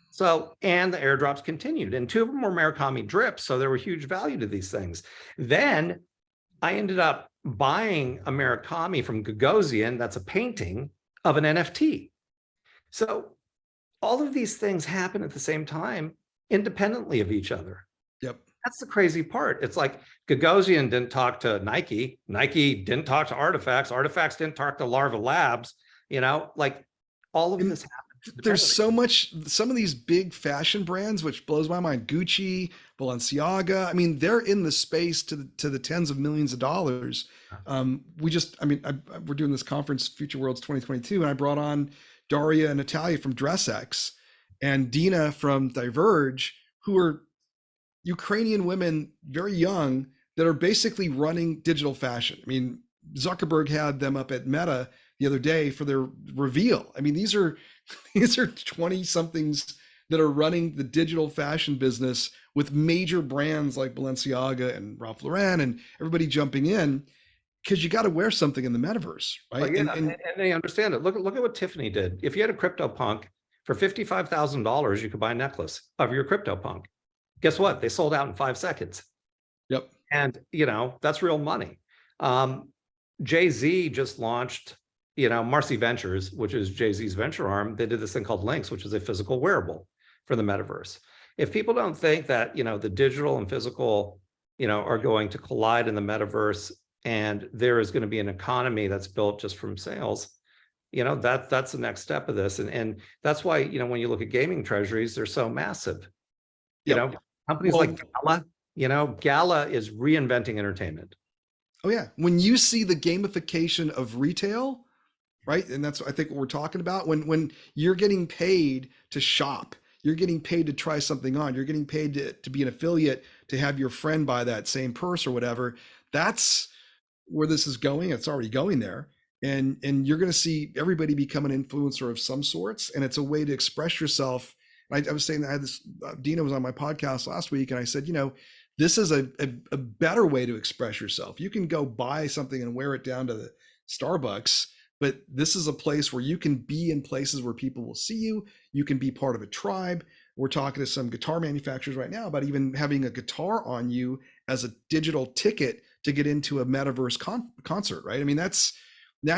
So, and the airdrops continued and 2 of them were Murakami drips. So there were huge value to these things. Then I ended up buying a Murakami from Gagosian. That's a painting of an NFT. So all of these things happen at the same time, independently of each other. Yep. That's the crazy part. It's like Gagosian didn't talk to Nike. Nike didn't talk to Artifacts. Artifacts didn't talk to Larva Labs. You know, like all of this happens. There's so much, some of these big fashion brands, which blows my mind, Gucci, Balenciaga, I mean, they're in the space to the tens of millions of dollars. We're doing this conference, Futureworlds 2022, and I brought on Daria and Natalia from DressX and Dina from Diverge, who are Ukrainian women, very young, that are basically running digital fashion. I mean, Zuckerberg had them up at Meta the other day for their reveal. I mean, these are 20 somethings that are running the digital fashion business with major brands like Balenciaga and Ralph Lauren and everybody jumping in, because you got to wear something in the metaverse, right? Well, yeah, and they understand it. Look at what Tiffany did. If you had a CryptoPunk for $55,000, you could buy a necklace of your CryptoPunk. Guess what? They sold out in 5 seconds. Yep. And, you know, that's real money. Jay-Z just launched, Marcy Ventures, which is Jay-Z's venture arm. They did this thing called Lynx, which is a physical wearable for the metaverse. If people don't think that, the digital and physical, are going to collide in the metaverse, and there is going to be an economy that's built just from sales, that's the next step of this. And that's why, when you look at gaming treasuries, they're so massive. Yep. Companies Well, like Gala is reinventing entertainment. oh yeah. When you see the gamification of retail, right? And that's, I think, what we're talking about. When you're getting paid to shop, you're getting paid to try something on, you're getting paid to be an affiliate, to have your friend buy that same purse or whatever. That's where this is going. It's already going there. And you're going to see everybody become an influencer of some sorts. And it's a way to express yourself. I was saying that I had this, Dina was on my podcast last week, and I said, this is a better way to express yourself. You can go buy something and wear it down to the Starbucks, but this is a place where you can be in places where people will see you. You can be part of a tribe. We're talking to some guitar manufacturers right now about even having a guitar on you as a digital ticket to get into a metaverse concert, right? I mean, that's, now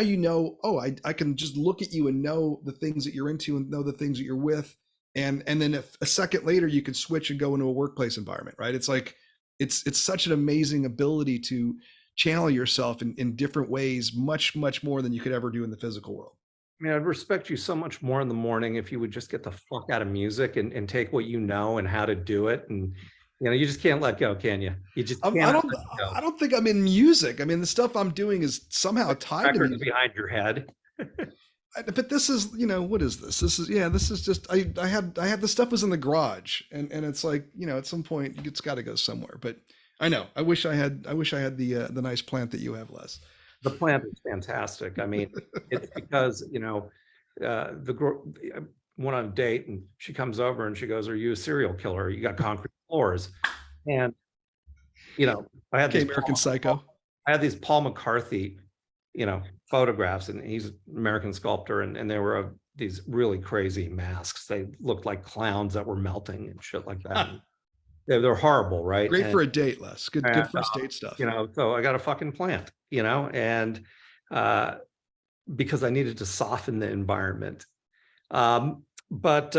oh, I can just look at you and know the things that you're into and know the things that you're with. And then if a second later you can switch and go into a workplace environment, right? It's like, it's such an amazing ability to channel yourself in different ways, much more than you could ever do in the physical world. I mean, I'd respect you so much more in the morning if you would just get the fuck out of music and take what you know and how to do it. And you just can't let go, can you? You just can't. I don't think I'm in music. I mean, the stuff I'm doing is somehow tied to music. Behind your head. But this is, what is this? This is just, I had the stuff was in the garage, and it's like, at some point it's got to go somewhere. But I know, I wish I had the nice plant that you have, Les. The plant is fantastic. I mean, it's because, I went on a date, and she comes over and she goes, "Are you a serial killer? You got concrete floors." And, I had this American Psycho. I had these Paul McCarthy, photographs, and he's an American sculptor, and there were these really crazy masks. They looked like clowns that were melting and shit like that. They're horrible, right? Great for a date, Les. Good first date stuff. So I got a fucking plant, and because I needed to soften the environment. But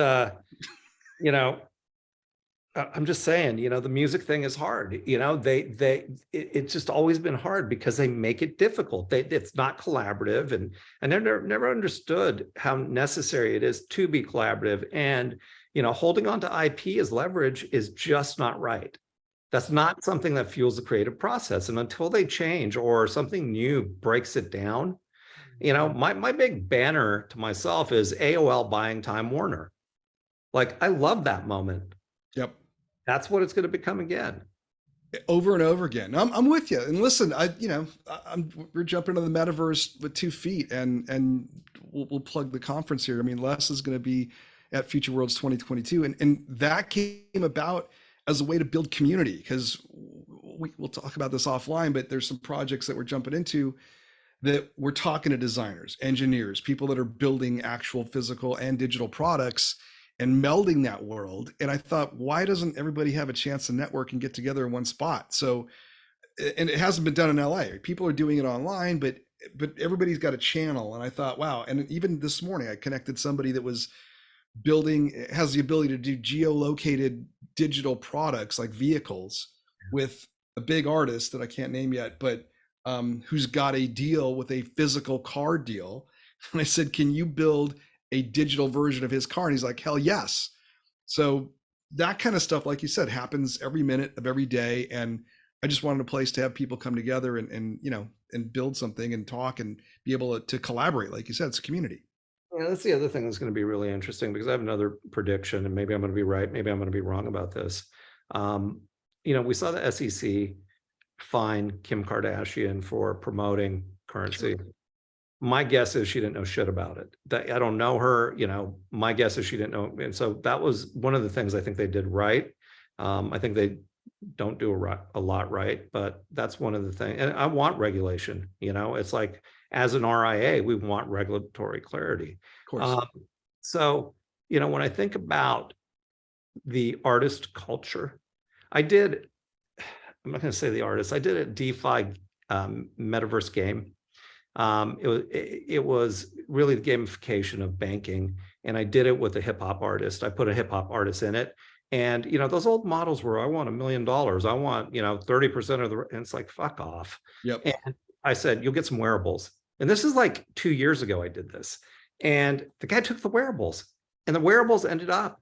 I'm just saying, the music thing is hard. It's just always been hard because they make it difficult. It's not collaborative, and I never understood how necessary it is to be collaborative. And holding on to IP as leverage is just not right. That's not something that fuels the creative process. And until they change or something new breaks it down, my big banner to myself is AOL buying Time Warner. Like, I love that moment. Yep. That's what it's going to become again. Over and over again. I'm with you. And listen, we're jumping into the metaverse with 2 feet, and we'll plug the conference here. I mean, Les is going to be at Futureworlds 2022, and that came about as a way to build community, because we'll talk about this offline, but there's some projects that we're jumping into that we're talking to designers, engineers, people that are building actual physical and digital products and melding that world. And I thought, why doesn't everybody have a chance to network and get together in one spot? So, and it hasn't been done in LA. People are doing it online, but everybody's got a channel. And I thought, wow. And even this morning, I connected somebody that was has the ability to do geolocated digital products like vehicles with a big artist that I can't name yet, but who's got a deal with a physical car deal. And I said, can you build a digital version of his car? And he's like, hell yes. So that kind of stuff, like you said, happens every minute of every day. And I just wanted a place to have people come together and build something and talk and be able to collaborate. Like you said, it's a community. Yeah, that's the other thing that's going to be really interesting, because I have another prediction, and maybe I'm going to be right, maybe I'm going to be wrong about this. We saw the SEC fine Kim Kardashian for promoting currency. Sure. My guess is she didn't know shit about it. I don't know her, my guess is she didn't know. And so that was one of the things I think they did right. I think they don't do a lot right, but that's one of the things. And I want regulation, it's like, as an RIA, we want regulatory clarity. Of course. So, when I think about the artist culture, I'm not going to say the artist, I did a DeFi metaverse game. It was really the gamification of banking, and I did it with a hip hop artist. I put a hip hop artist in it, and those old models were, I want $1 million, I want 30% of the, and it's like, fuck off. Yep. And I said, you'll get some wearables. And this is like 2 years ago I did this, and the guy took the wearables, and the wearables ended up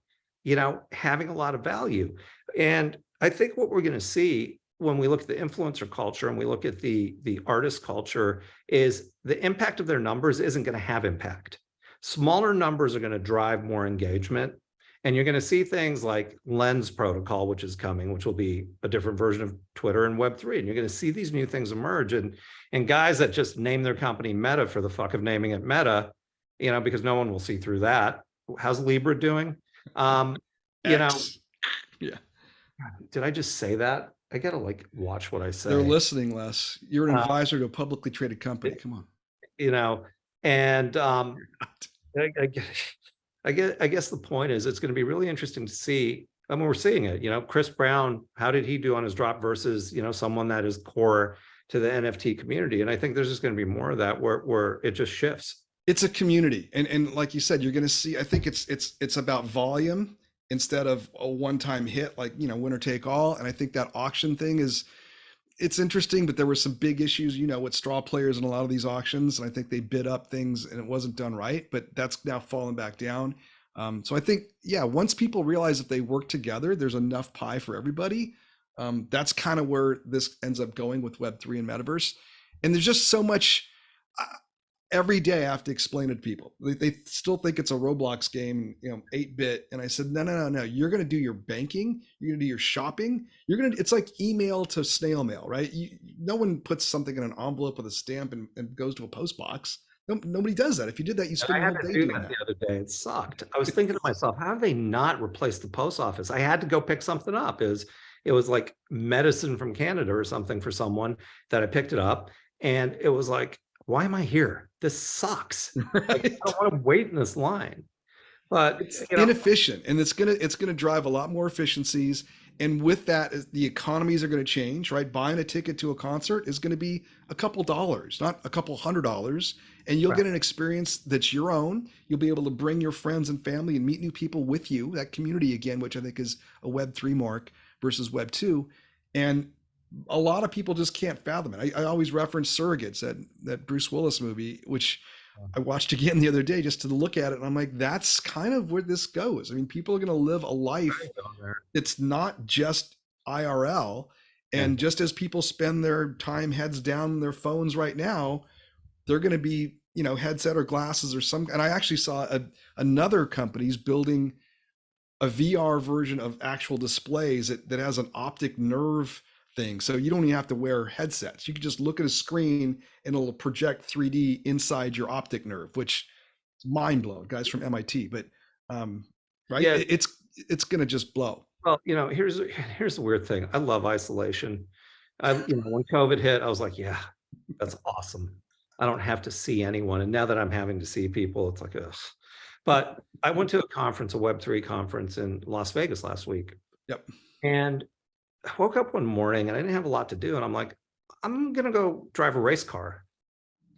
having a lot of value. And I think what we're going to see when we look at the influencer culture and we look at the artist culture is the impact of their numbers isn't going to have impact. Smaller numbers are going to drive more engagement. And you're going to see things like Lens Protocol, which is coming, which will be a different version of Twitter and Web3. And you're going to see these new things emerge. And guys that just name their company Meta for the fuck of naming it Meta, because no one will see through that. How's Libra doing? Yeah. Did I just say that? I gotta watch what I say. They're listening, Les. You're an advisor to a publicly traded company. Come on. And I guess the point is it's going to be really interesting to see. I mean, we're seeing it. Chris Brown, how did he do on his drop versus someone that is core to the NFT community? And I think there's just going to be more of that where it just shifts. It's a community, and like you said, you're going to see. I think it's about volume instead of a one-time hit, like winner take all. And I think that auction thing it's interesting, but there were some big issues, with straw players in a lot of these auctions, and I think they bid up things and it wasn't done right. But that's now fallen back down. So I think, once people realize that they work together, there's enough pie for everybody. That's kind of where this ends up going with Web3 and Metaverse. And there's just so much. Every day I have to explain it to people. They still think it's a Roblox game, 8-bit. And I said, no. You're going to do your banking. You're going to do your shopping. It's like email to snail mail, right? No one puts something in an envelope with a stamp and goes to a post box. Nobody does that. If you did that, you spend the whole day doing that. The other day, it sucked. I was thinking to myself, how have they not replaced the post office? I had to go pick something up. It was like medicine from Canada or something for someone that I picked it up. And it was like, why am I here? This sucks. Right. I don't want to wait in this line. But it's inefficient, and it's gonna drive a lot more efficiencies. And with that, the economies are going to change, right? Buying a ticket to a concert is going to be a couple dollars, not a couple $100, and you'll get an experience that's your own. You'll be able to bring your friends and family and meet new people with you. That community again, which I think is a Web3 mark versus Web2, and a lot of people just can't fathom it. I always reference Surrogates, that Bruce Willis movie, which I watched again the other day just to look at it. And I'm like, that's kind of where this goes. I mean, people are going to live a life that's not just IRL. And just as people spend their time heads down on their phones right now, they're going to be, headset or glasses or some. And I actually saw another company's building a VR version of actual displays that has an optic nerve thing. So you don't even have to wear headsets. You can just look at a screen and it'll project 3D inside your optic nerve, which is mind blowing, guys from MIT. But right, it's gonna just blow. Well, here's the weird thing. I love isolation. When COVID hit, I was like, yeah, that's awesome. I don't have to see anyone. And now that I'm having to see people, it's like, ugh. But I went to a conference, a Web3 conference in Las Vegas last week. Yep. And I woke up one morning and I didn't have a lot to do. And I'm like, I'm going to go drive a race car.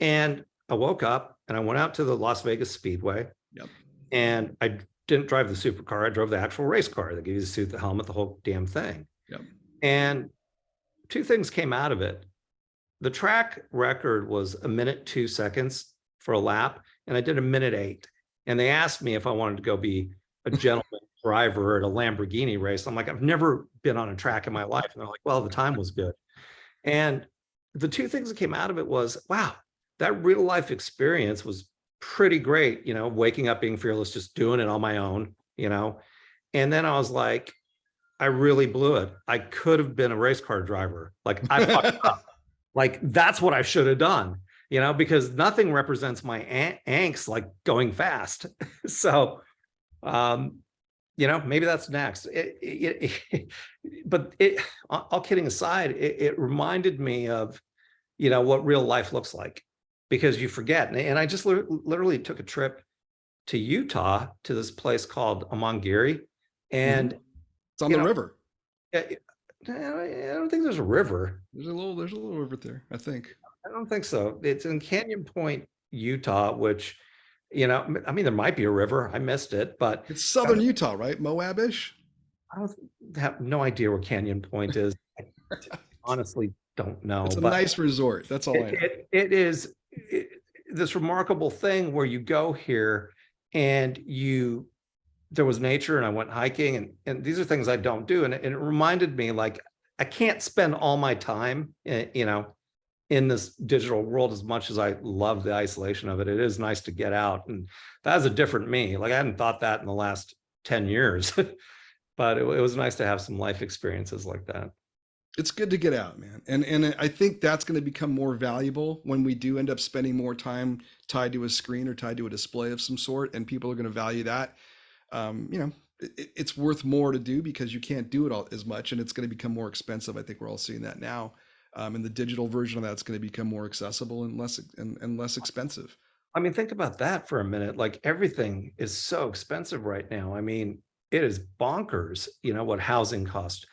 And I woke up and I went out to the Las Vegas Speedway. Yep. And I didn't drive the supercar. I drove the actual race car. They gave you the suit, the helmet, the whole damn thing. Yep. And two things came out of it. The track record was 1 minute 2 seconds for a lap. And I did 1 minute 8. And they asked me if I wanted to go be a gentleman driver at a Lamborghini race. I'm like, I've never been on a track in my life. And they're like, well, the time was good. And the two things that came out of it was, wow, that real life experience was pretty great. Waking up, being fearless, just doing it on my own, And then I was like, I really blew it. I could have been a race car driver. Like I fucked up. Like that's what I should have done, because nothing represents my angst like going fast. So, maybe that's next. But all kidding aside, it reminded me of, what real life looks like, because you forget. And I just literally took a trip to Utah to this place called Amangiri, and it's on the river. I don't think there's a river. There's a little river there, I think. I don't think so. It's in Canyon Point, Utah, which, I mean, there might be a river. I missed it, but It's I southern Utah, right? Moab-ish. I don't have no idea where Canyon Point is. I honestly don't know, It's a but nice resort. That's all I know. it is this remarkable thing where you go here and there was nature and I went hiking and these are things I don't do. And it reminded me like I can't spend all my time, in this digital world as much as I love the isolation of it. It is nice to get out. And that's a different me. Like I hadn't thought that in the last 10 years, but it was nice to have some life experiences like that. It's good to get out, man. And I think that's going to become more valuable when we do end up spending more time tied to a screen or tied to a display of some sort, and people are going to value that. You know, it's worth more to do because you can't do it all as much, and it's going to become more expensive. I think we're all seeing that now. And the digital version of that's going to become more accessible and less expensive. I mean, think about that for a minute. Like everything is so expensive right now. I mean, it is bonkers, what housing costs,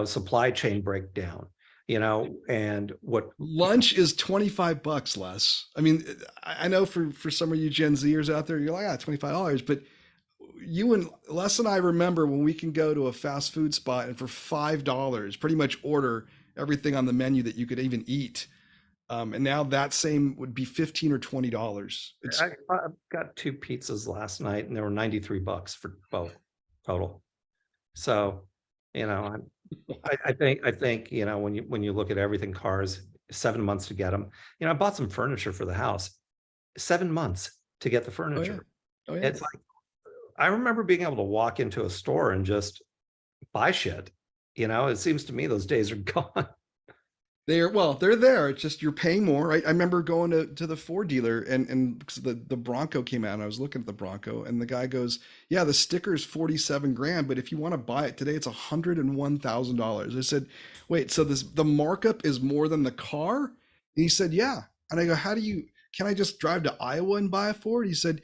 supply chain breakdown, and what people, Lunch is 25 bucks less. I mean, I know for some of you Gen Zers out there, you're like, $25, but you and Les and I remember when we can go to a fast food spot and for $5 pretty much order everything on the menu that you could even eat. And now that same would be 15 or $20. It's I got two pizzas last night and they were 93 bucks for both total. So, you know, I think, when you look at everything, cars, 7 months to get them. I bought some furniture for the house, 7 months to get the oh yeah, furniture. oh yeah. It's like I remember being able to walk into a store and just buy shit. It seems to me those days are gone. They're there. It's just you're paying more, right? I remember going to the Ford dealer and because the Bronco came out and I was looking at the Bronco and the guy goes, "Yeah, the sticker is 47 grand, but if you want to buy it today, it's $101,000." I said, "Wait, so the markup is more than the car?" And he said, "Yeah." And I go, can I just drive to Iowa and buy a Ford?" He said,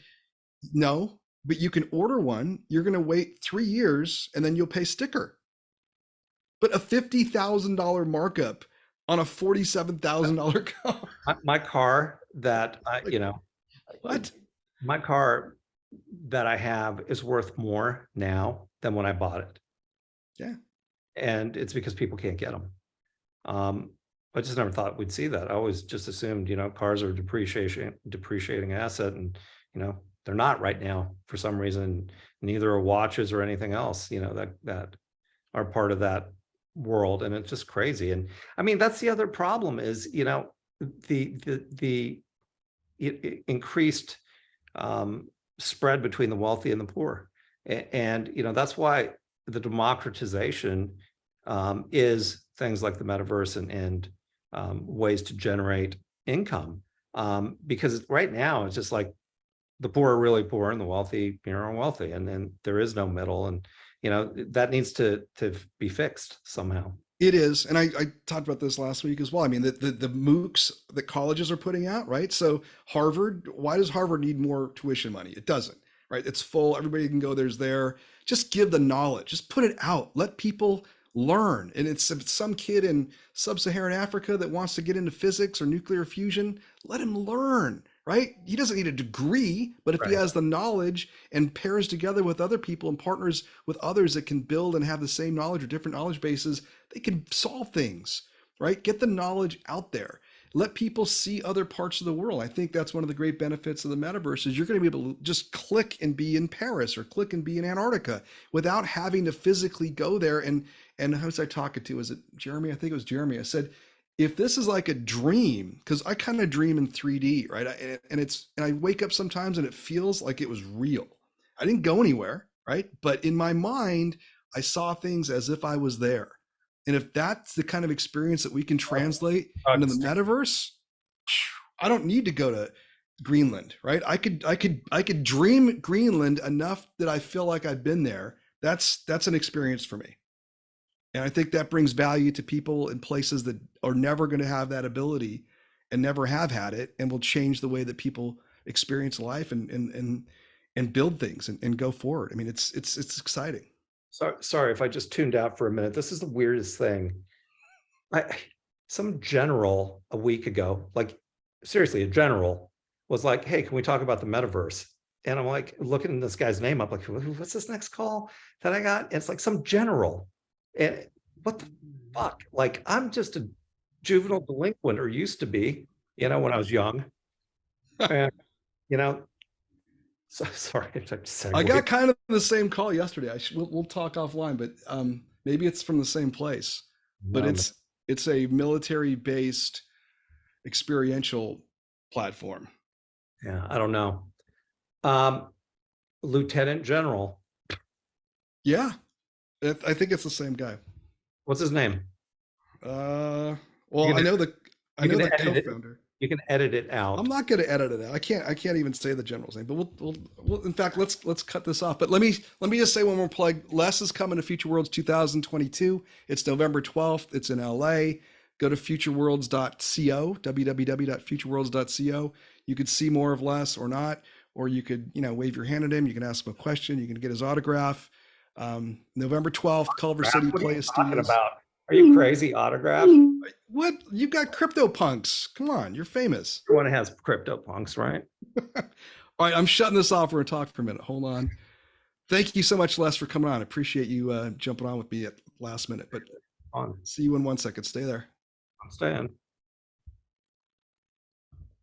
"No, but you can order one. You're going to wait 3 years and then you'll pay sticker." But a $50,000 markup on a $47,000 car. My car that Like, what? my car that I have is worth more now than when I bought it. Yeah. And it's because people can't get them. Um, I just never thought we'd see that. I always just assumed, cars are a depreciating asset, and they're not right now for some reason. Neither are watches or anything else, that are part of that world, and it's just crazy. And I mean, that's the other problem is, the increased spread between the wealthy and the poor, and that's why the democratization is things like the metaverse and ways to generate income. Because right now it's just like the poor are really poor and the wealthy, are wealthy, and then there is no middle, and that needs to be fixed somehow. It is, and I talked about this last week as well. I mean, the MOOCs that colleges are putting out, right? So Harvard, why does Harvard need more tuition money? It doesn't, right? It's full. Everybody can go. There's there. Just give the knowledge. Just put it out. Let people learn. And it's some kid in sub-Saharan Africa that wants to get into physics or nuclear fusion. Let him learn, right? He doesn't need a degree, but if he Right. has the knowledge and pairs together with other people and partners with others that can build and have the same knowledge or different knowledge bases, they can solve things, right? Get the knowledge out there. Let people see other parts of the world. I think that's one of the great benefits of the metaverse is you're going to be able to just click and be in Paris or click and be in Antarctica without having to physically go there. And who was I talking to? Was it Jeremy? I think it was Jeremy. I said, if this is like a dream, because I kind of dream in 3D, right? And I wake up sometimes and it feels like it was real. I didn't go anywhere, right? But in my mind, I saw things as if I was there. And if that's the kind of experience that we can translate into the metaverse, I don't need to go to Greenland, right? I could dream Greenland enough that I feel like I've been there. That's an experience for me. And I think that brings value to people in places that are never going to have that ability and never have had it, and will change the way that people experience life and build things and go forward. I mean, it's exciting. So sorry if I just tuned out for a minute. This is the weirdest thing. I some general a week ago, like seriously, a general was like, "Hey, can we talk about the metaverse?" And I'm like looking this guy's name up, like, "What's this next call that I got?" And it's like some general, and what the fuck? Like, I'm just a juvenile delinquent, or used to be, when I was young, and you know. So sorry, I I segue. got kind of the same call yesterday. We'll talk offline, but maybe it's from the same place. But No, man. it's a military based experiential platform. Yeah, I don't know. Um, Lieutenant General, Yeah, I think it's the same guy. what's his name? Uh, You well, can I you know can the edit it. co-founder. You can edit it I'm out. not going to edit it out. I can't even say the general's name. But in fact, let's cut this off. But let me just say one more plug. Les is coming to Future Worlds 2022. It's November 12th. It's in LA. Go to futureworlds.co, www.futureworlds.co. You could see more of Les or not, or you could wave your hand at him. You can ask him a question. You can get his autograph. November 12th, Culver City What are you Play talking Studios. about? Are you crazy? Autograph? What? You got CryptoPunks. Come on, you're famous. Everyone has CryptoPunks, right? All right, I'm shutting this off. We're going to talk for a minute. Hold on. Thank you so much, Les, for coming on. I appreciate you jumping on with me at last minute. But On. see you in 1 second. Stay there. I'm staying.